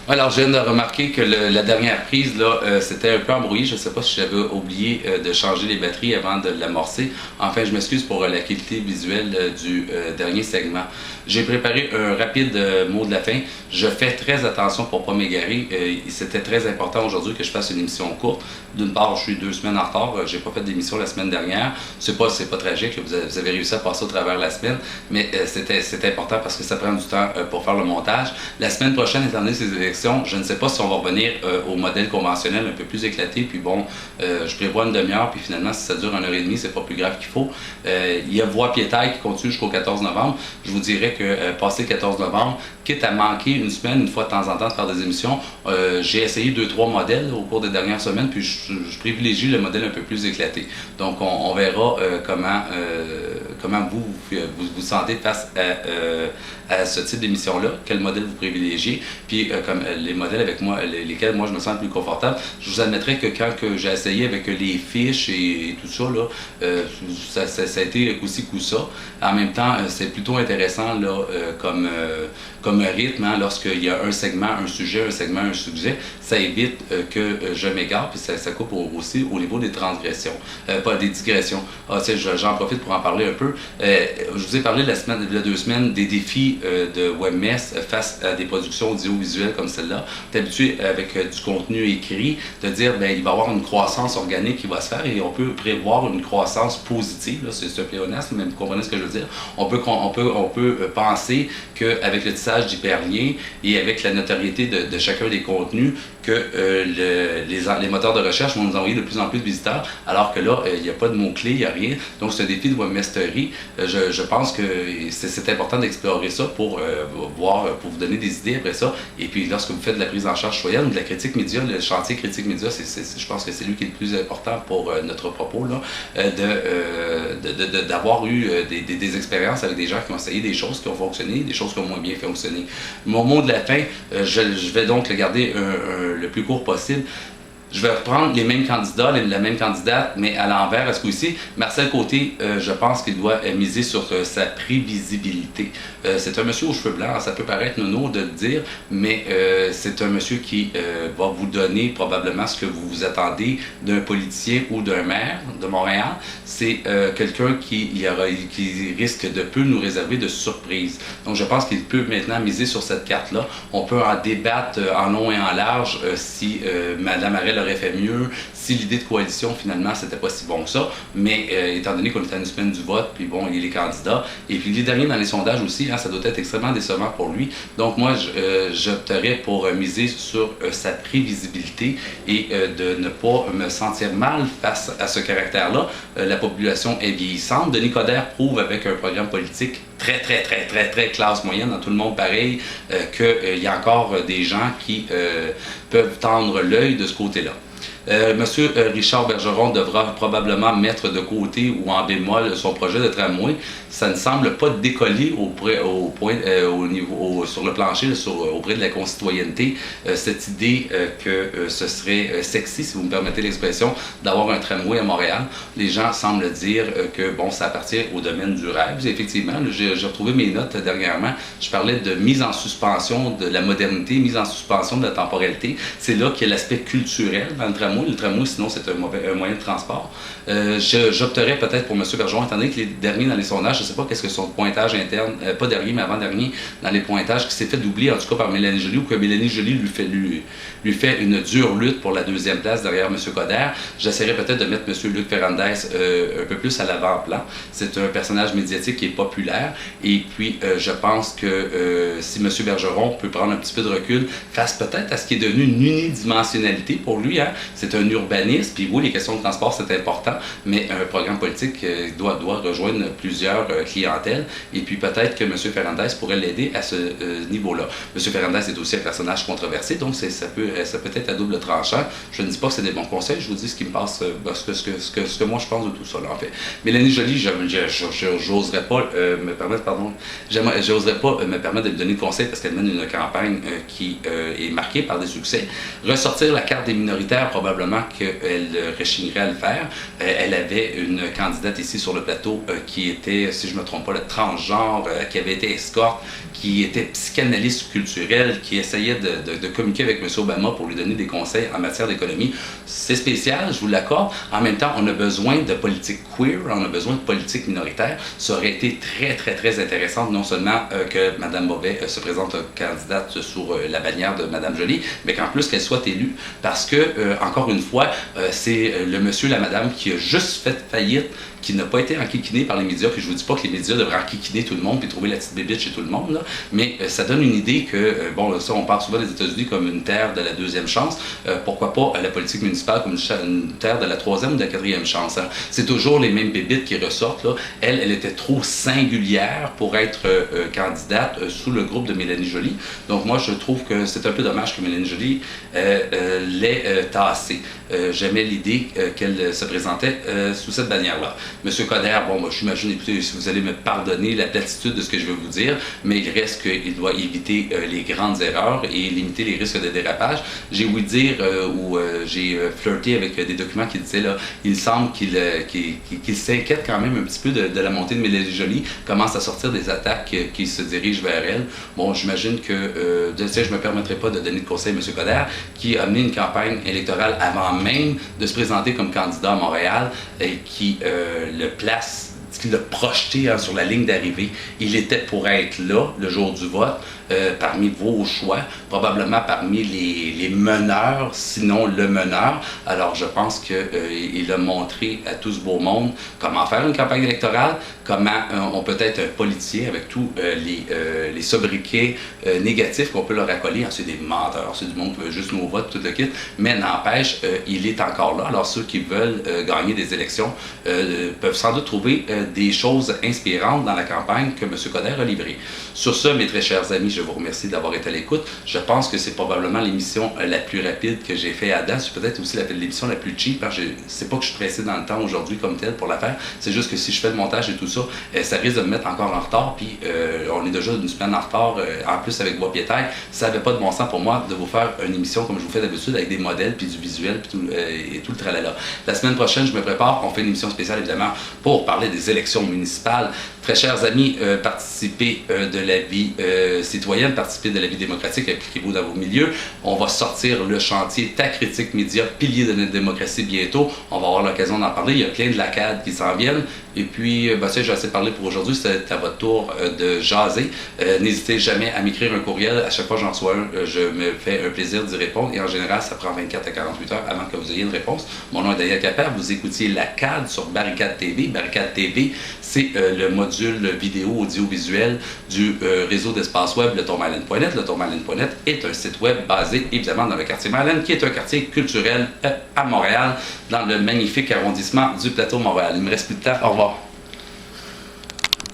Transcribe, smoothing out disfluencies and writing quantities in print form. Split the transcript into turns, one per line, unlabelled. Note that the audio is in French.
Alors, je viens de remarquer que la dernière prise, là, c'était un peu embrouillé. Je ne sais pas si j'avais oublié de changer les batteries avant de l'amorcer. Enfin, je m'excuse pour la qualité visuelle du dernier segment. J'ai préparé un rapide mot de la fin. Je fais très attention pour ne pas m'égarer. C'était très important aujourd'hui que je fasse une émission courte. D'une part, je suis 2 semaines en retard. J'ai pas fait d'émission la semaine dernière. C'est pas tragique. Vous avez réussi à passer au travers la semaine. Mais c'était important parce que ça prend du temps pour faire le montage. La semaine prochaine, étant donné ces élections, je ne sais pas si on va revenir au modèle conventionnel un peu plus éclaté. Puis bon, je prévois une demi-heure. Puis finalement, si ça dure 1h30, c'est pas plus grave qu'il faut. Il y a Voix Piétaille qui continue jusqu'au 14 novembre. Je vous dirais que passé le 14 novembre, quitte à manquer une semaine, une fois de temps en temps, de faire des émissions, j'ai essayé 2-3 modèles au cours des dernières semaines, puis je privilégie le modèle un peu plus éclaté. Donc, on verra comment vous sentez face à ce type d'émission-là, quel modèle vous privilégiez, puis comme les modèles avec moi, lesquels moi je me sens le plus confortable. Je vous admettrai que quand j'ai essayé avec les fiches et tout ça, là, ça a été coup-ci, coup-ça. En même temps, c'est plutôt intéressant là, comme rythme, hein, lorsqu'il y a un segment, un sujet, un segment, un sujet, ça évite que je m'égare, puis ça coupe aussi au niveau des transgressions, pas des digressions. J'en profite pour en parler un peu. Je vous ai parlé il y a 2 semaines des défis de WebMess face à des productions audiovisuelles comme celle-là. Tu es habitué avec du contenu écrit de dire il va y avoir une croissance organique qui va se faire et on peut prévoir une croissance positive. C'est un pléonasme, mais vous comprenez ce que je veux dire. On peut penser qu'avec le tissage d'hyperliens et avec la notoriété de chacun des contenus, que les moteurs de recherche vont nous envoyer de plus en plus de visiteurs, alors que là, il n'y a pas de mots-clés, il n'y a rien. Donc, c'est un défi de webmastery. Je pense que c'est important d'explorer ça pour vous donner des idées après ça. Et puis, lorsque vous faites de la prise en charge citoyenne ou de la critique média, le chantier critique média, je pense que c'est lui qui est le plus important pour notre propos, là, d'avoir eu des expériences avec des gens qui ont essayé des choses qui ont fonctionné, des choses qui ont moins bien fonctionné. Mon mot de la fin, je vais donc le garder le plus court possible. Je vais reprendre les mêmes candidats, la même candidate, mais à l'envers à ce coup-ci. Marcel Côté, je pense qu'il doit miser sur sa prévisibilité. C'est un monsieur aux cheveux blancs, ça peut paraître nono de le dire, mais c'est un monsieur qui va vous donner probablement ce que vous vous attendez d'un politicien ou d'un maire de Montréal. C'est quelqu'un qui risque de peu nous réserver de surprises. Donc je pense qu'il peut maintenant miser sur cette carte-là. On peut en débattre en long et en large si Mme Arel aurait fait mieux, si l'idée de coalition, finalement, c'était pas si bon que ça, mais étant donné qu'on est à une semaine du vote, puis bon, il est candidat, et puis il est dernier dans les sondages aussi, hein, ça doit être extrêmement décevant pour lui. Donc moi, j'opterais pour miser sur sa prévisibilité et de ne pas me sentir mal face à ce caractère-là. La population est vieillissante. Denis Coderre prouve avec un programme politique très classe moyenne, dans tout le monde pareil, qu'il y a encore des gens qui peuvent tendre l'œil de ce côté-là. Monsieur Richard Bergeron devra probablement mettre de côté ou en bémol son projet de tramway. Ça ne semble pas décoller sur le plancher, auprès de la concitoyenneté, cette idée que ce serait sexy, si vous me permettez l'expression, d'avoir un tramway à Montréal. Les gens semblent dire que bon, ça appartient au domaine du rêve. Effectivement, j'ai retrouvé mes notes dernièrement. Je parlais de mise en suspension de la modernité, mise en suspension de la temporalité. C'est là qu'il y a l'aspect culturel dans le tramway. Le tramway, sinon, c'est un moyen de transport. J'opterais peut-être pour M. Bergeron, étant donné qu'il est dernier dans les sondages. Je ne sais pas qu'est-ce que son pointage interne, pas dernier, mais avant-dernier, dans les pointages, qui s'est fait doubler, en tout cas par Mélanie Joly, ou que Mélanie Joly lui fait une dure lutte pour la 2e place derrière M. Coderre. J'essaierais peut-être de mettre M. Luc Ferrandez un peu plus à l'avant-plan. C'est un personnage médiatique qui est populaire. Et puis, je pense que si M. Bergeron peut prendre un petit peu de recul face peut-être à ce qui est devenu une unidimensionnalité pour lui, hein, c'est un urbaniste, puis oui, les questions de transport, c'est important, mais un programme politique doit rejoindre plusieurs clientèles, et puis peut-être que M. Ferrandez pourrait l'aider à ce niveau-là. M. Ferrandez est aussi un personnage controversé, donc ça peut être à double tranchant. Je ne dis pas que c'est des bons conseils, je vous dis ce qui me passe, ce que moi je pense de tout ça, là, en fait. Mélanie Joly, j'oserais pas me permettre de lui donner de conseils parce qu'elle mène une campagne qui est marquée par des succès. Ressortir la carte des minoritaires, probablement probablement qu'elle rechignerait à le faire. Elle avait une candidate ici sur le plateau qui était, si je ne me trompe pas, le transgenre, qui avait été escorte, qui était psychanalyste culturelle, qui essayait de communiquer avec M. Obama pour lui donner des conseils en matière d'économie. C'est spécial, je vous l'accorde. En même temps, on a besoin de politique queer, on a besoin de politique minoritaire. Ça aurait été très, très, très intéressant, non seulement que Mme Beauvais se présente candidate sous la bannière de Mme Joly, mais qu'en plus qu'elle soit élue, parce que, encore une fois, c'est le monsieur, la madame qui a juste fait faillite, qui n'a pas été enquiquiné par les médias, puis je vous dis pas que les médias devraient enquiquiner tout le monde puis trouver la petite bébite chez tout le monde, là, mais ça donne une idée que, bon, ça, on parle souvent des États-Unis comme une terre de la deuxième chance, pourquoi pas la politique municipale comme une terre de la troisième ou de la quatrième chance. Hein. C'est toujours les mêmes bébites qui ressortent, là. Elle était trop singulière pour être candidate sous le groupe de Mélanie Joly, donc moi, je trouve que c'est un peu dommage que Mélanie Joly l'ait tassée. J'aimais l'idée qu'elle se présentait sous cette bannière-là. Monsieur Coderre, bon, moi, j'imagine, écoutez, si vous allez me pardonner la platitude de ce que je vais vous dire, mais il reste qu'il doit éviter les grandes erreurs et limiter les risques de dérapage. J'ai ouï dire, ou j'ai flirté avec des documents qui disaient, là, il semble qu'il s'inquiète quand même un petit peu de la montée de Mélanie Joly, commence à sortir des attaques qui se dirigent vers elle. Bon, j'imagine que, je ne me permettrai pas de donner de conseil à M. Coderre, qui a mené une campagne électorale avant même de se présenter comme candidat à Montréal et qui le place, qui l'a projeté sur la ligne d'arrivée. Il était pour être là le jour du vote, parmi vos choix, probablement parmi les meneurs, sinon le meneur. Alors je pense qu'il a montré à tout ce beau monde comment faire une campagne électorale, comment on peut être un politicien avec tous les sobriquets négatifs qu'on peut leur accoler. C'est des menteurs, c'est du monde qui veut juste nos votes, tout le kit, mais n'empêche, il est encore là. Alors ceux qui veulent gagner des élections peuvent sans doute trouver des choses inspirantes dans la campagne que M. Coderre a livrée. Sur ce, mes très chers amis, je vous remercie d'avoir été à l'écoute. Je pense que c'est probablement l'émission la plus rapide que j'ai fait à date. C'est peut-être aussi l'émission la plus cheap, parce que c'est pas que je suis pressé dans le temps aujourd'hui comme tel pour la faire. C'est juste que si je fais le montage et tout ça, ça risque de me mettre encore en retard. Puis on est déjà une semaine en retard, en plus avec Bois Piétaille. Ça n'avait pas de bon sens pour moi de vous faire une émission comme je vous fais d'habitude avec des modèles, puis du visuel, puis et tout le tralala. La semaine prochaine, je me prépare. On fait une émission spéciale, évidemment, pour parler des élections municipales. Très chers amis, participez de la vie citoyenne, participez de la vie démocratique, impliquez-vous dans vos milieux. On va sortir le chantier Ta Critique Média, pilier de notre démocratie bientôt. On va avoir l'occasion d'en parler. Il y a plein de lacades qui s'en viennent. Et puis, j'ai assez parlé pour aujourd'hui. C'est à votre tour de jaser. N'hésitez jamais à m'écrire un courriel. À chaque fois que j'en reçois un, je me fais un plaisir d'y répondre. Et en général, ça prend 24 à 48 heures avant que vous ayez une réponse. Mon nom est Daniel Capper. Vous écoutiez La CAD sur Barricade TV. Barricade TV, c'est le module vidéo audiovisuel du réseau d'espace web le tourmaline.net. Le tourmaline.net est un site web basé évidemment dans le quartier Marlène, qui est un quartier culturel à Montréal, dans le magnifique arrondissement du Plateau Montréal. Il ne me reste plus de temps. Au revoir.